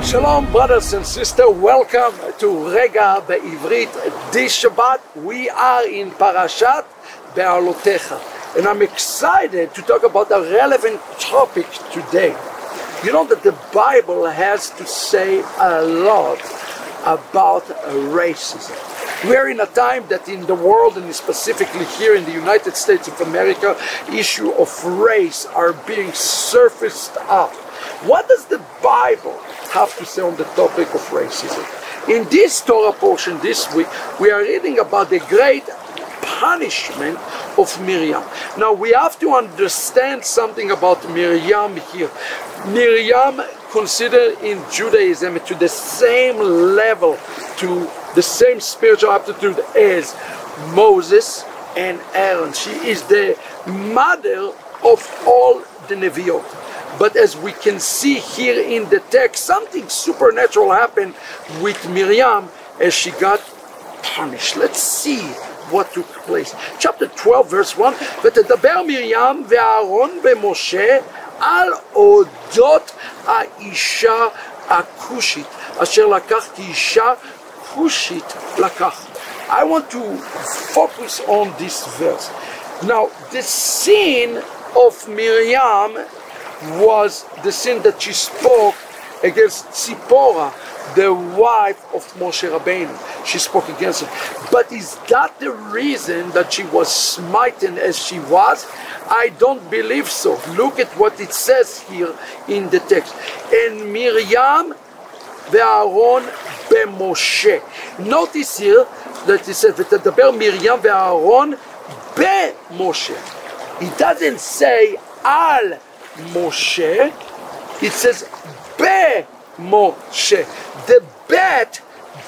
Shalom, brothers and sisters. Welcome to Regah Bivrit. This Shabbat we are in Parashat Béhaalotekha, and I'm excited to talk about a relevant topic today. You know that the Bible has to say a lot about racism. We're in a time that in the world, and specifically here in the United States of America, issue of race are being surfaced up. What does the Bible have to say on the topic of racism? In this Torah portion this week, we are reading about the great punishment of Miriam. Now we have to understand something about Miriam here. Miriam considered in Judaism to the same level, to the same spiritual aptitude as Moses and Aaron. She is the mother of all the Neviot. But as we can see here in the text, something supernatural happened with Miriam as she got punished. Let's see what took place. Chapter 12, verse 1, ותדבר מרים ואהרון ומשה על אודות האישה הכושית, אשר לקח כאישה כושית לקח. I want to focus on this verse. Now, the sin of Miriam was the sin that she spoke against Zipporah, the wife of Moshe Rabbeinu. She spoke against him. But is that the reason that she was smitten as she was? I don't believe so. Look at what it says here in the text. And Miriam ve'Aaron beMoshe. Notice here that it says, ותדבר מרים ואהרון beMoshe. It doesn't say al Moshe, it says Be-Moshe. The bet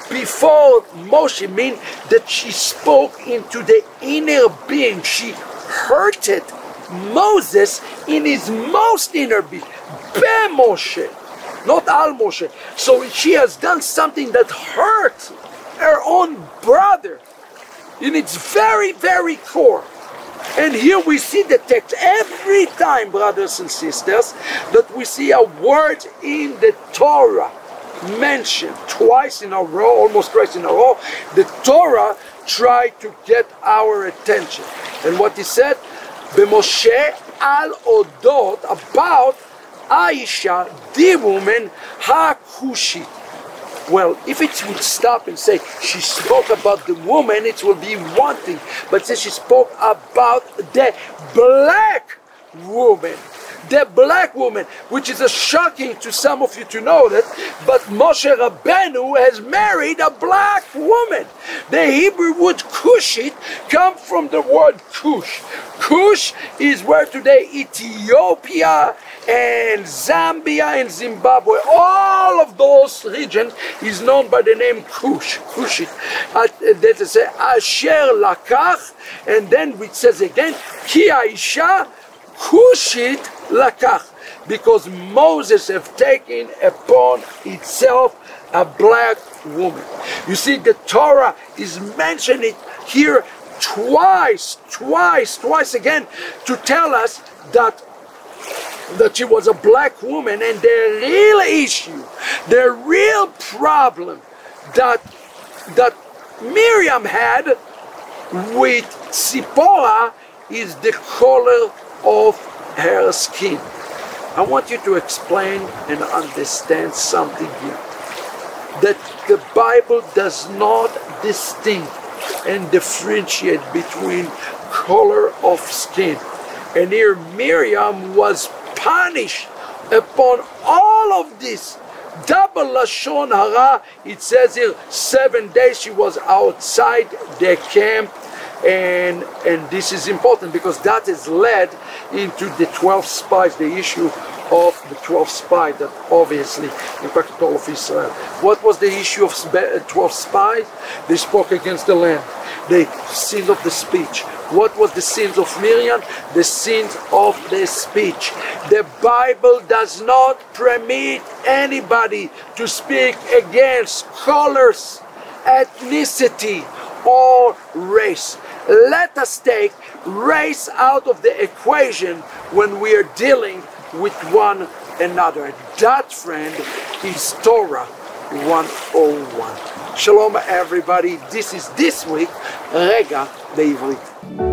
before Moshe means that she spoke into the inner being. She hurted Moses in his most inner being. Be-Moshe, not Al Moshe. So she has done something that hurt her own brother in its very, very core. And here we see the text every time, brothers and sisters, that we see a word in the Torah mentioned twice in a row, almost twice in a row. The Torah tried to get our attention. And what he said, beMoshe al odot, about Aisha, the woman, ha-kushit. Well, if it would stop and say she spoke about the woman, it will be one thing. But since she spoke about the black woman, which is shocking to some of you to know that, but Moshe Rabbeinu has married a black woman. The Hebrew word Cushit comes from the word Cush. Cush is where today Ethiopia and Zambia and Zimbabwe, all of those regions is known by the name Cush, Cushit. That is Asher Lakach, and then it says again, Ki Aisha Cushit Lakach, because Moses have taken upon itself a black woman. You see, the Torah is mentioning here twice again to tell us that she was a black woman, and the real issue, the real problem that Miriam had with Zipporah is the color of her skin. I want you to explain and understand something here. That the Bible does not distinguish and differentiate between color of skin. And here Miriam was punished upon all of this. Double Lashon Hara, it says here, 7 days she was outside the camp. And this is important because that is led into the 12 spies, the issue of the 12 spies that obviously impacted all of Israel. What was the issue of 12 spies? They spoke against the land. The sins of the speech. What was the sins of Miriam? The sins of the speech. The Bible does not permit anybody to speak against colors, ethnicity, or race. Let us take race out of the equation when we are dealing with one another. That, friend, is Torah 101. Shalom everybody, this is this week Regah בעברית.